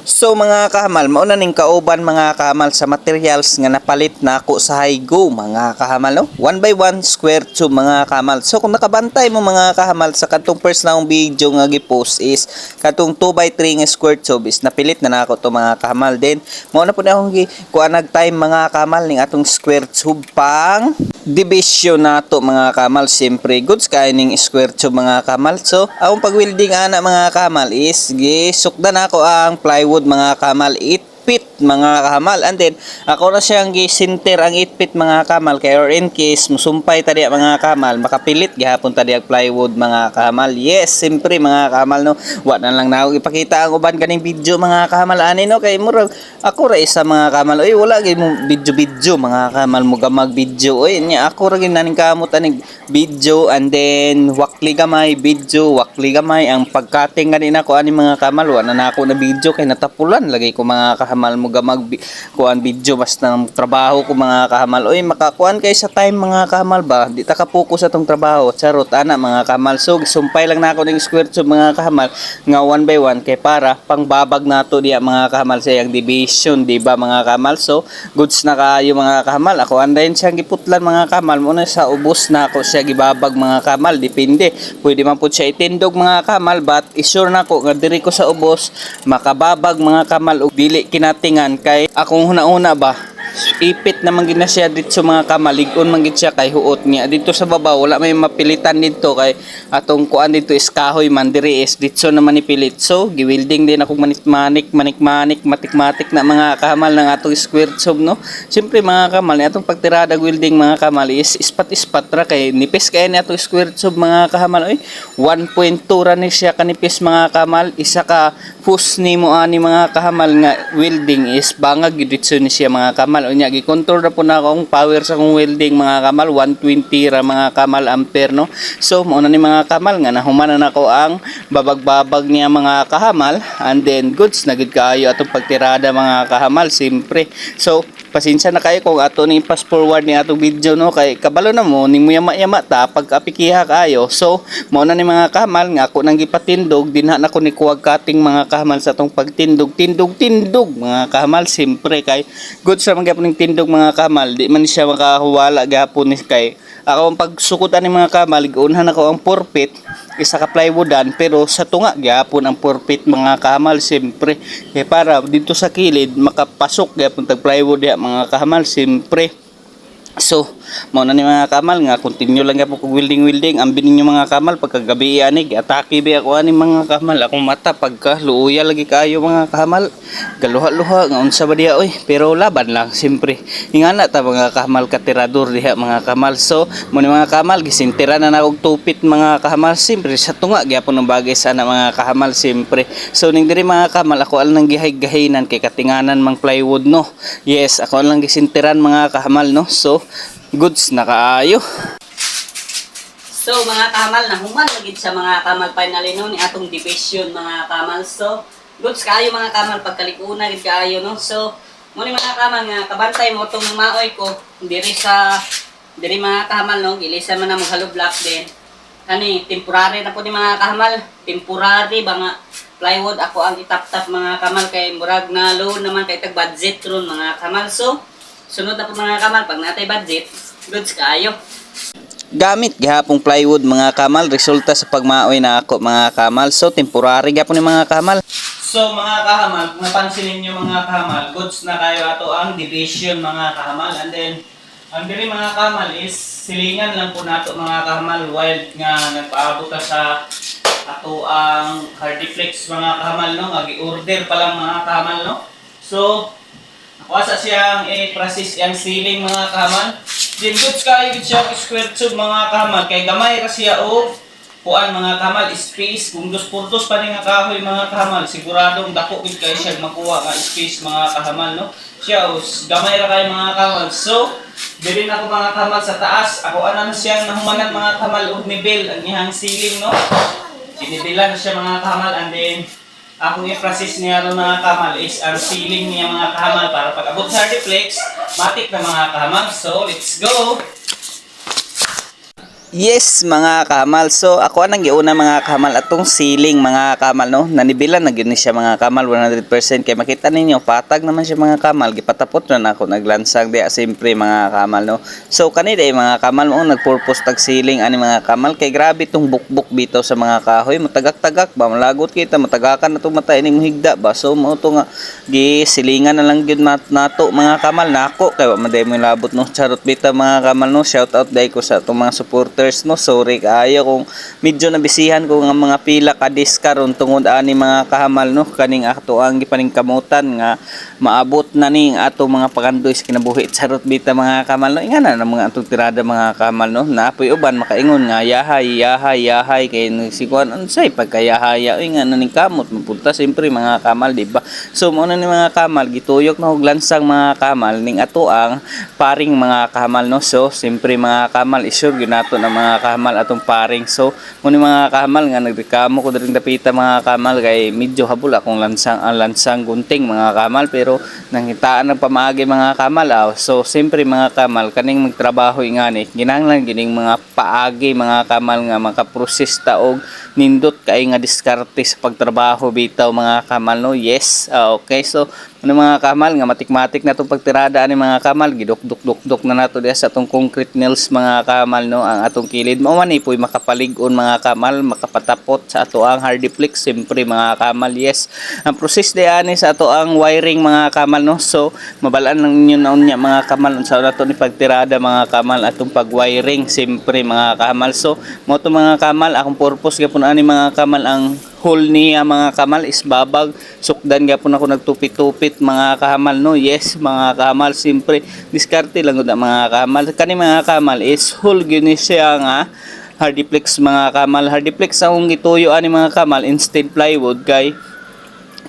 So mga kahamal, mauna ning kauban mga kahamal sa materials nga napalit na ako sa Higo mga kahamal no. 1 by 1 square tube mga kahamal. So kung nakabantay mo mga kahamal sa katong first na akong video nga gi-post is katong 2 by 3 nga square tube is napilit na nako to mga kahamal. Then mauna po na akong kuan nag-time mga kahamal ning atong square tube pang division nato mga kahamal. Siyempre goods kay ning square tube mga kahamal. So akong pag-welding ana mga kahamal is gisukdan ako ang plywood mga kahamal 8 feet mga kahamal, and then ako na siyang gisinter ang 8 feet mga kahamal kay or in case musumpay tadi mga kahamal makapilit gihapon tadi ang plywood mga kahamal. Yes, siyempre mga kahamal no, wa na lang na ako ipakita ang uban kaning video mga kahamal ani no, kay murag ako ra isa mga kahamal oy wala gyud mo video mga kahamal mo gamag video oy nya ako ra gyud naning kamot aning video, and then wakli gamay video wakli gamay ang pagkating ganina ko ani mga kahamal wa na ako na video kay natapulan lagi ko mga kahamal mo gamag kuan video basta ng trabaho ko mga kahamal oy makakuan kay sa time mga kahamal ba di ta ka focus sa tong trabaho charot ana mga kahamal. So sumpay lang na ako ning square tube mga kahamal nga 1 by 1 kay para pangbabag nato diya mga kahamal sa iyang division di ba mga kahamal. So goods na kayo mga kahamal ako andayon siyang giputlan mga kahamal muna sa ubos na ako siya gibabag mga kahamal depende pwede man pud siya itindog mga kahamal but isure na ko nga diri ko sa ubos makababag mga kahamal ug dili kinatingan kay akong huna-una ba ipit naman gid na siya dito mga kamalig-on man gid siya kay huot niya dito sa baba wala may mapilitan dito kay atong kuan dito is kahoy man diri is dito naman ipilit. So giwilding din ako manik matik na mga kahamal ng atong square tube no. Siyempre mga kamal ni atong pagtirada welding mga kamal is ispat ra kay nipis kay ni atong square tube mga kahamal oy 1.2 ra ni siya kanipis mga kamal. Isa ka fus ni mo ani mga kahamal nga welding is bangag dito ni siya mga kamal unya gi-control na po na akong power sa akong welding mga kamal 120 ra mga kamal ampere no. So mao na ni mga kamal nga nahumanan ako ang babag-babag niya mga kahamal, and then goods na gid kaayo atong pagtirada mga kahamal simpre. So pasensya na kayo kung ato ni pass forward ni atong video no kay kabalo na mo ning yama-yama ta pag apikiha kayo. So mao na ni mga kahamal nga ako nang gipatindog dinha na ko ni kuwag kating mga kahamal sa atong pagtindog tindog mga kahamal simpre kay goods ra man gyapon ning tindog mga kahamal di man siya makahuwala gyapon ni kay ako ang pagsukutan ni mga kahamal unhan ako ang 4 feet isa ka plywoodan pero sa tunga gyapon ang 4 feet mga kahamal simpre kay para dito sa kilid makapasok gyapon tag plywood ya mga kahamal simpre. So mao na ni mga kahamal nga continue lang gyapon kog welding ang bininyo mga kahamal pagkagabi ani atake ba ako ani mga kahamal akong mata pagka luuya lagi kaayo mga kahamal galuha-luha nga unsa ba diha oy pero laban lang simpre ingana ta mga kahamal katirador diha mga kahamal. So mo ni mga kahamal gisintira na og tupit mga kahamal simpre sa tunga gyapon ang bagay sana mga kahamal simpre. So ning diri mga kahamal ako lang gihay-gahinan kay katinganan mang plywood no. Yes ako lang gisintiran mga kahamal no. So goods na kaayo. So mga kahamal nahuman lagi sa mga kahamal finally no ni atong division mga kahamal. So goods kaayo mga kahamal pagkalikuna gid kaayo no. So mo ni mga kahamal nga kabantay mo tong maoy ko diri mga kahamal no gilisan man na maghalo block din kani temporary na po ni mga kahamal temporary ba nga plywood ako ang itap-tap mga kahamal kay murag na low naman kay tag budget ron mga kahamal. So sunod na po mga kahamal pag natay budget goods kaayo. Gamit gihapong plywood mga kahamal resulta sa pagmaoy na ako mga kahamal. So temporary gyapon ni mga kahamal. So mga kahamal kung napansin ninyo mga kahamal goods na kayo ato ang division mga kahamal, and then ang diri mga kahamal is silingan lang po nato mga kahamal wild nga nagpaabot sa ato ang hardiplex mga kahamal no nga gi-order pa lang mga kahamal no. So wasa siyang i-process yang ceiling mga kahamal. Then goods kayo gid siya square tube mga kahamal kay gamay ra siya og kuan mga kahamal space kung dos purtos pa ni nga kahoy mga kahamal siguradong dako gid kay siya makuha nga space mga kahamal no. Siya gamay ra kay mga kahamal. So dili na ko mga kahamal sa taas ako ana na siyang nahumanan mga kahamal og nivel ang iyang ceiling no. Sinibilan na siya mga kahamal, and then akong i-process niya ron mga kahamal is ang ceiling niya mga kahamal para pag abot sa hardiplex matik na mga kahamal. So let's go. Yes, mga kamal. So, ako anang giuna mga kamal atong ceiling mga kamal no. Nanibilan na gyud ni siya mga kamal 100% kay makita ninyo patag naman siya mga kamal. Gipatapot na ako naglansang diya simpre mga kamal no. So, kani day mga kamal mo nagpurpose tag ceiling ani mga kamal kay grabe tong bukbuk bitaw sa mga kahoy. Matagak-tagak ba malagot kita matagakan na tong mata ini higda ba. So, mo to nga gisilingan na lang gyud nato mga kamal nako kay wa man day mo labot no. Charot bitaw mga kamal no. Shout out day ko sa atong mga supporters no. Sorry kaayo kung medyo nabisihan ko nga mga pila ka diskaron tungod ani mga kahamal no kaning ato ang gipaningkamutan nga maabot na ning ato mga pagandoy sa kinabuhi charot bita mga kahamal no ingana na mga atong tirada mga kahamal no naapoy uban makaingon nga yahay kay sikuan unsay pagkayahaya ingana ning kamot mapunta siyempre mga kahamal di ba. So mo na ni mga kahamal gituyok na og lansang mga kahamal ning ato ang paring mga kahamal no. So siyempre mga kahamal isure gyud nato na mga kahamal atong paring. So muni mga kahamal nga nagreklamo ko diri dapita mga kahamal kay medyo habol akong lansang gunting mga kahamal pero nanghitaan ng pamaagi mga kahamal so siyempre mga kahamal kaning magtrabaho ingani ginahanglan gining mga paagi mga kahamal nga makaproses ta og nindot kay nga diskarte sa pagtrabaho bitaw mga kahamal no. Yes, okay. So ano mga kahamal nga matik-matik na itong pagtirada ani mga kahamal giduk-duk na nato diya sa atong concrete nails mga kahamal no ang atong kilid mao man ipoy makapalig-on mga kahamal makapatapot sa ato ang hardiplex siyempre mga kahamal. Yes, ang process di ani sa ato ang wiring mga kahamal no. So mabalaan lang ninyo na unya mga kahamal sa nato ni pagtirada mga kahamal atong pagwiring siyempre mga kahamal. So mo to mga kahamal akong purpose gyapon ani mga kahamal ang hole niya mga kahamal is babag sukdan gyapon ako nagtupit-tupit mga kahamal no. Yes mga kahamal siyempre diskarte lang gud mga kahamal kani mga kahamal is hole gyud ni siya nga hardiplex mga kahamal. Hardiplex ang gituyo ani mga kahamal instead plywood kay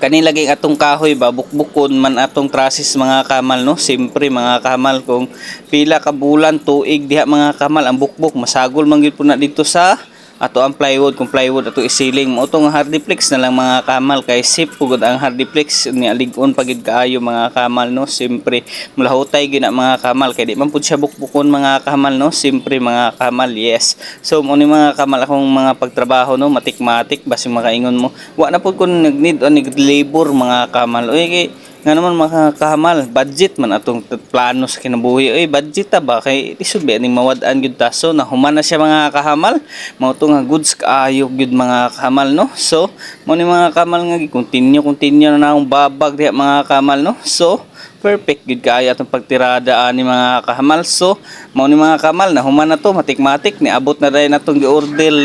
kanilaging atong kahoy ba bukbukon man atong trusses mga kahamal no. Siyempre mga kahamal kung pila ka bulan tuig diha mga kahamal ang bukbuk masagol man gyud po na dito sa ato ang plywood kung plywood ato isiling mo itong hardiplex na lang mga kahamal kay safe pugod ang hardiplex ni aligon pagid kaayo mga kahamal no. Siyempre mulahutay gina mga kahamal kay di man pud siya bukbukon mga kahamal no. Siyempre mga kahamal. Yes, so mo ni mga kahamal akong mga pagtrabaho no matik-matik basi makaingon mo wa na pud kun nag-need o nag-labor mga kahamal oy kay nga naman mga kahamal budget man atong plano sa kinabuhi oy budget ta ba kay isud ba ning mawad-an gyud ta. So nahuman na siya mga kahamal mao to nga goods kaayo gyud mga kahamal no. So mo ni mga kahamal nga continue na akong babag diha mga kahamal no. So perfect gid kaayo atong pagtirada ani mga kahamal. So mao ni mga kahamal na human na to matik-matik ni abot na dai natong gi-order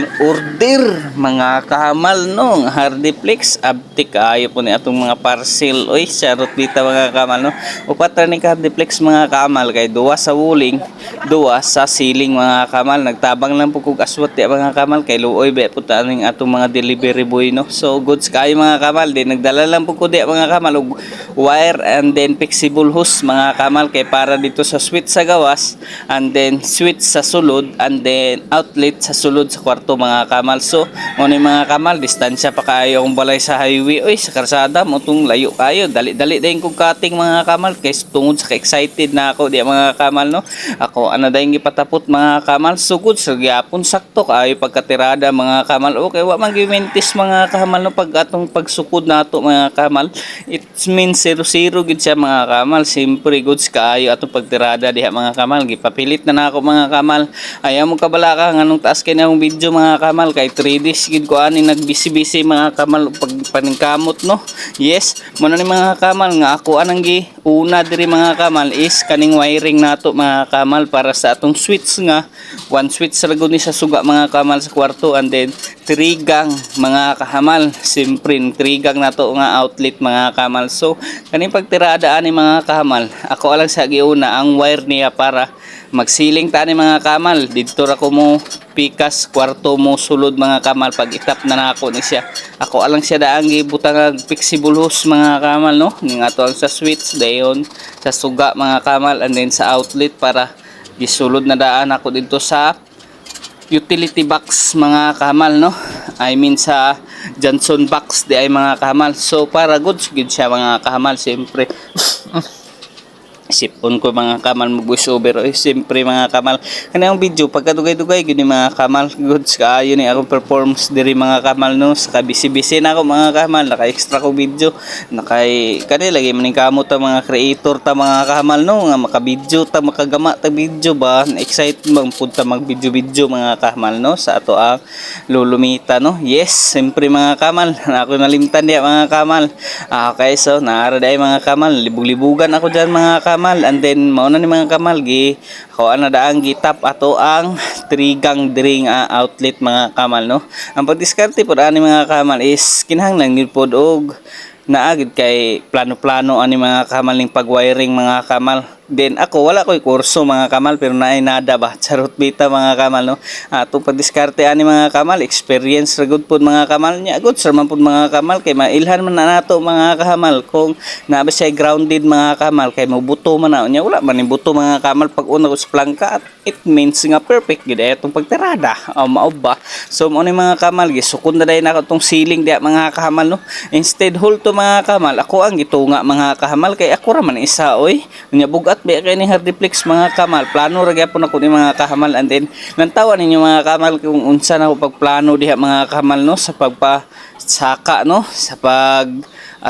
mga kahamal no hardiplex abtik kaayo po ni atong mga parcel oy charot dita mga kahamal no. Upat ra ni hardiplex mga kahamal kay duwa sa wuling duwa sa ceiling mga kahamal nagtabang lang po kog aswat di mga kahamal kay luoy ba pud aning atong mga delivery boy no. So goods kaayo mga kahamal din nagdala lang po ko di mga kahamal og wire and then flexible hose mga kahamal kay para dito sa switch sa gawas and then switch sa sulod and then outlet sa sulod sa kwarto mga kahamal. So mo ni mga kahamal distansya pa kayo kung balay sa highway oy sa karsada mo tong layo kayo dali dayon kog cutting mga kahamal kay tungod sa excited na ako di mga kahamal no. Ako ano dayon gipatapot mga kahamal sugod sa gyapon sakto kayo pagkatirada mga kahamal okay wa man gimentis mga kahamal no pag atong pagsukod nato mga kahamal it means 0-0 gid siya mga kahamal. Siyempre goods kaayo atong pagtirada diha mga kahamal gipapilit na nako mga kahamal ayaw mo kabala ka nganong taas kay na akong video mga kahamal kay 3 days gid ko ani nagbisi-bisi mga kahamal pag paningkamot no. Yes mo na ni mga kahamal nga ako anang gi una diri mga kahamal is kaning wiring nato mga kahamal para sa atong switch nga one switch ra gud ni sa suga mga kahamal sa kwarto and then 3 gang mga kahamal siyempre 3 gang nato nga outlet mga kahamal. So kaning pagtirada ani mga kahamal ako alang sa giuna ang wire niya para magsiling ta ni mga kahamal dito ra ko mo pikas kwarto mo sulod mga kahamal pag itap na nako ni siya ako alang siya daang gibutang flexible hose mga kahamal no ning ato ang sa switch dayon sa suga mga kahamal and then sa outlet para gisulod na daan ako dito sa utility box mga kahamal no. I mean sa Johnson box di ay mga kahamal. So para goods gid siya mga kahamal siyempre sipon ko mga kamal mo voice over oy siyempre mga kamal kanang video pagkadugay-dugay gyud ni mga kamal goods kaayo ni akong performance diri mga kamal no sa busy-busy na ako mga kamal naka extra ko video nakay kani lagi maning kamot ta mga creator ta mga kamal no nga maka-video ta makagama ta video ba excited man pud ta mag video mga kamal no sa ato ang lulumita no yes siyempre mga kamal ako nalimtan diya mga kamal okay so naara day mga kamal libug-libugan ako diyan mga kamal and then mao na ni mga kamal gi ako ana daang gitap ato ang trigang dring outlet mga kamal no ang pagdiskarte pod ani mga kamal is kinahanglan gyud pod og naagid kay plano-plano ani mga kamal ning pag-wiring mga kamal. Then ako wala ko'y kurso mga kamal pero naay nada ba charot bita mga kamal no. Ato pagdiskarte ani mga kamal experience ra gud pod mga kamal nya good sir man pod mga kamal kay mailhan man na nato mga kamal kung naaba siya grounded mga kamal kay mabuto man na nya wala man ni buto mga kamal pag una ko sa plangka it means nga perfect gid etong pagtirada mao ba so mo ni mga kamal gisukod na day nako tong ceiling dia mga kamal no instead hold to mga kamal ako ang gitunga mga kamal kay ako ra man isa oy nya bugat ba kay ni hardiplex mga kamal plano ra gyapon ako ni mga kamal and then nantawan ninyo mga kamal kung unsa na ako pagplano diha mga kamal no sa pagpasaka no sa pag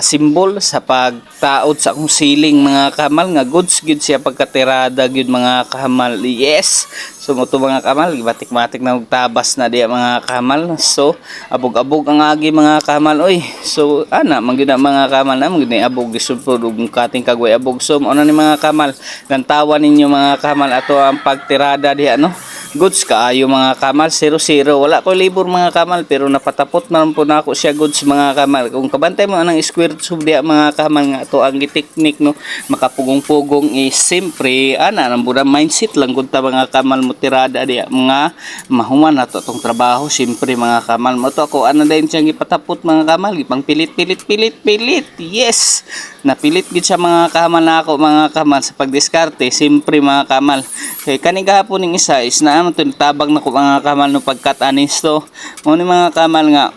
simbol sa pagtaod sa akong ceiling mga kamal nga goods gid siya pagkatirada gid mga kamal yes so mo to mga kamal gibatik-matik na og tabas na diya mga kamal so abog-abog ang agi mga kamal oy so ana man gyud na mga kamal na man gyud ni abog gisupod og kating kagway abog so mo na ni mga kamal lantawan ninyo mga kamal ato ang pagtirada diha no goods kaayo mga kamal 0-0 wala ko libur mga kamal pero napatapot man po na ako siya goods mga kamal kung kabantay mo anang square tube diya mga kamal nga to ang giteknik no makapugong-pugong is siyempre ana nang buda mindset lang gud ta mga kamal mo tirada diya mga mahuman nato tong trabaho siyempre mga kamal mo to ako ana dayon siyang ipatapot mga kamal gipang pilit yes napilit gid siya mga kamal na ako mga kamal sa pagdiskarte siyempre mga kamal kay kani gahapon ning isa is na to tabang nako mga kamal no pagkat anis to mo ni mga kamal nga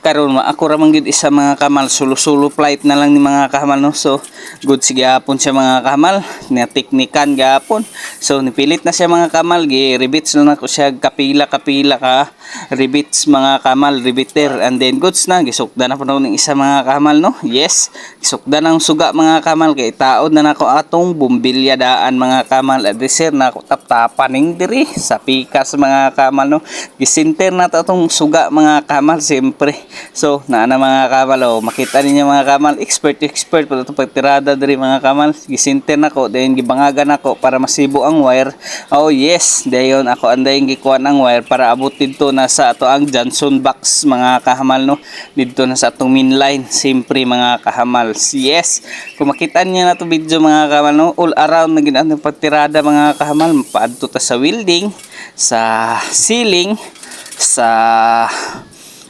karon ako ra man gid isa mga kamal sulo flight na lang ni mga kamal no so good sige hapon siya mga kamal na teknikan gapon so nipilit na siya mga kamal gi rivets na nako siya kapila ka rivets mga kamal riveter and then goods na gisukdan na po ng isa mga kamal no yes gisukdan ang suga mga kamal kay taod na nako atong bumbilya daan mga kamal adreser na ako taptapan ning diri sa pikas mga kamal no gisinter na to atong suga mga kamal siyempre so naana mga kamal makita ninyo mga kamal expert po itong pagtirada diri mga kamal gisinter nako then gibangagan ako para masibo ang wire yes dayon ako anday gikuan ang wire para abot dito na sa ato ang Johnson box mga kahamal no dito na sa atong main line siyempre mga kahamal yes kung makita niyo na to video mga kahamal no all around na ginang pagtirada mga kahamal paadto ta sa welding sa ceiling sa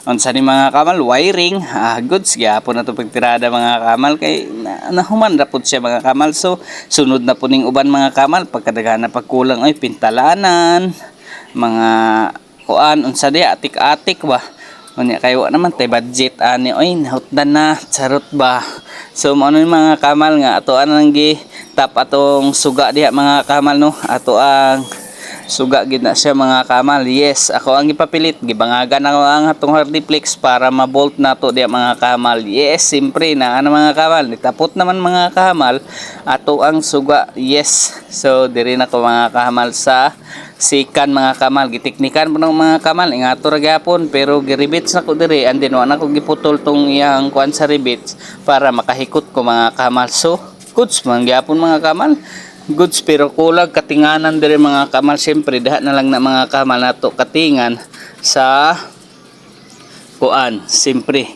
unsa ni mga kamal wiring goods gyapon na to pagtirada mga kamal kay nahuman ra pud siya mga kamal so sunod na po ning uban mga kamal pagkadaghan na pagkulang ay pintalanan mga kuan unsa di atik-atik ba unya kayo naman tay budget ani oy nahutdan na charot ba so mo ano mga kamal nga ato anang gi tap atong suga diha mga kamal no ato ang suga gid na siya mga kamal yes ako ang gipapilit gibangagan ako ang atong hardiplex para mabolt nato diya mga kamal yes simpre na ano mga kamal nitapot naman mga kamal ato ang suga yes so diri na ko mga kamal sa sikan mga kamal giteknikan po ng mga kamal ingato ra gyapon pero giribits na ko diri and then wala ko giputol tong iyang kuan sa ribits para makahikot ko mga kamal so goods man gyapon mga kamal goods pero kulang katinganan diri mga kamal siyempre daha na lang na mga kamal nato katingan sa kuan siyempre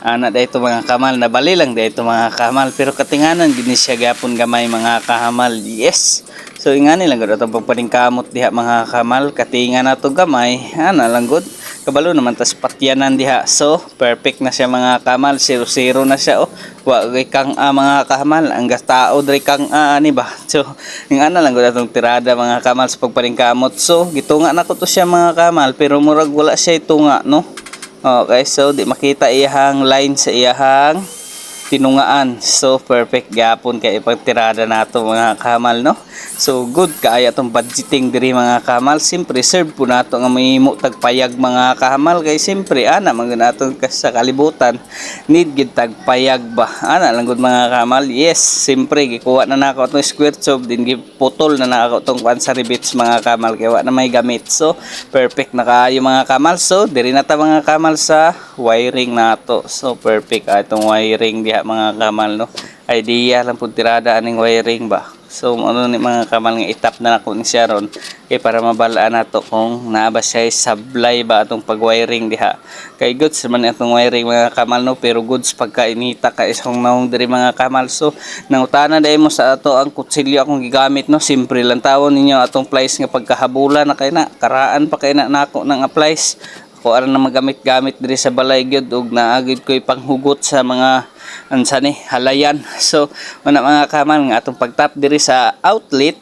ana dayto mga kamal nabali lang dayto mga kamal pero katinganan gini siya gapon gamay mga kamal yes so ingani lang gud atong pagpaningkamot diha mga kamal katingan nato gamay ana lang gud kabalo naman tas patyanan diha so perfect na siya mga kamal 0-0 na siya wa kang mga kamal ang gastao diri kang ani ba so ning ana lang gud atong tirada mga kamal sa pagpaningkamot so gitunga nako to siya mga kamal pero murag wala siya itunga no okay so di makita iyahang line sa iyahang tinungaan. So perfect gapon kay ipagtirada nato mga kahamal no. So good kaaya tong budgeting diri mga kahamal. Siyempre serve po nato nga mahimo tagpayag mga kahamal kay siyempre ana man nato sa kalibutan need gid tagpayag ba. Ana lang gud mga kahamal. Yes, siyempre gikuha na nako atong square tube din giputol na nako tong sa rivets mga kahamal kay wa na may gamit. So perfect na kaayo mga kahamal. So diri na ta mga kahamal sa wiring nato. So perfect atong wiring diha mga kahamal no. Idea lang pud tirada aning wiring ba. So ano ni mga kahamal nga itap na nako ni siya ron kay para mabalaan nato kung naa ba siya sablay ba atong pag-wiring diha. Kay goods man atong wiring mga kahamal no, pero goods pagka inita ka isang naong diri mga kahamal. So nangutana dai mo sa ato ang kutsilyo akong gigamit no. Simpre lang tawon ninyo atong plies nga pagkahabulan na kay na karaan pa kay na nako nang applies. Ako aran na magamit-gamit diri sa balay gyud ug naagid ko ipanghugot sa mga ansa ni halayan. So una mga kahamal nga atong pagtap diri sa outlet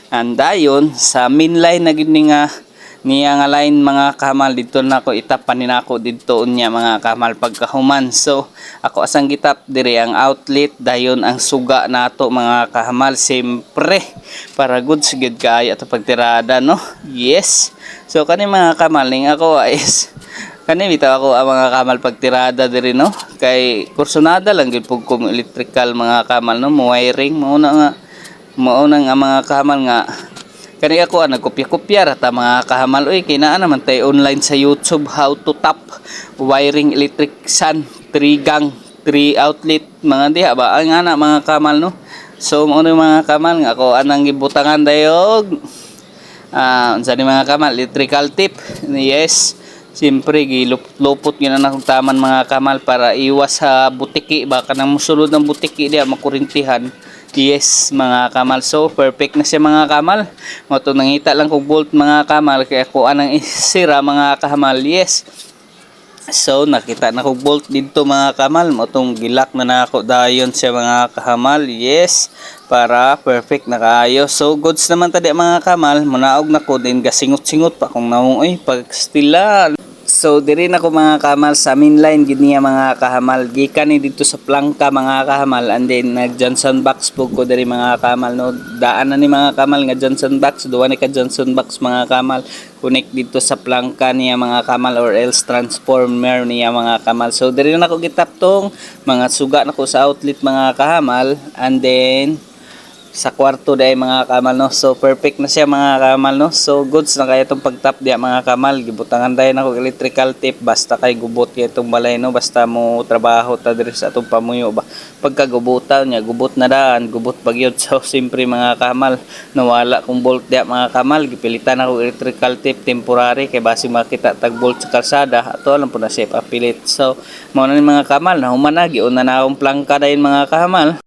andayon sa main line na gid ni nga niya nga line mga kahamal dito na ko itapan ni nako didto unya mga kahamal pagkahuman. So ako asang gitap diri ang outlet dayon ang suga nato mga kahamal sempre para good gid kaayo ato pagtirada no. Yes. So kani mga kahamal ning ako is kani bitaw ako ang mga kahamal pagtirada diri no kay kursunada lang gid pug kong electrical mga kahamal no mo wiring mo na nga mga kahamal nga kani ako nagkopya-kopya rata mga kahamal oy kay naa naman tay online sa YouTube how to tap wiring electric sun 3 gang 3 outlet mga diha ba ang ana mga kahamal no. So mo mga kahamal nga ako anang gibutangan dayog unsa ni mga kahamal electrical tip. Yes, siyempre gilupot gyud na akong taman mga kahamal para iwas sa butiki ba kanang mosulod ng butiki diha makurintihan. Yes mga kahamal. So perfect na siya mga kahamal. Mo to nangita lang kog bolt mga kahamal kay ako anang isira mga kahamal. Yes. So nakita na kog bolt dito mga kahamal. Mo tong gilak na nako dayon siya mga kahamal. Yes. Para perfect na kaayo. So goods naman tadi mga kahamal. Munaog na ko din gasingot-singot pa kung naong oy pagstila. So diri na ko mga kahamal sa main line gid niya mga kahamal gikan ni dito sa plangka mga kahamal and then nag Johnson box pug ko diri mga kahamal no. Daan na ni mga kahamal nga Johnson box duwa ni ka Johnson box mga kahamal connect dito sa plangka niya mga kahamal or else transformer niya mga kahamal. So diri na ko gitap tong mga suga na ko sa outlet mga kahamal and then sa kwarto dai mga kahamal no. So perfect na siya mga kahamal no. So goods na kaya itong pagtap diya mga kahamal gibutangan dai na ko electrical tape basta kay gubot kay itong balay no basta mo trabaho ta diri sa atong pamuyo ba pagka gubutan niya gubot na daan gubot pagyud. So simpre mga kahamal nawala kong bolt diya mga kahamal gipilitan ako electrical tape temporary kay basi makita tag bolt sa kalsada ato lang po na siya papilit. So mao na ni mga kahamal na human na giuna na akong plangka dayon mga kahamal.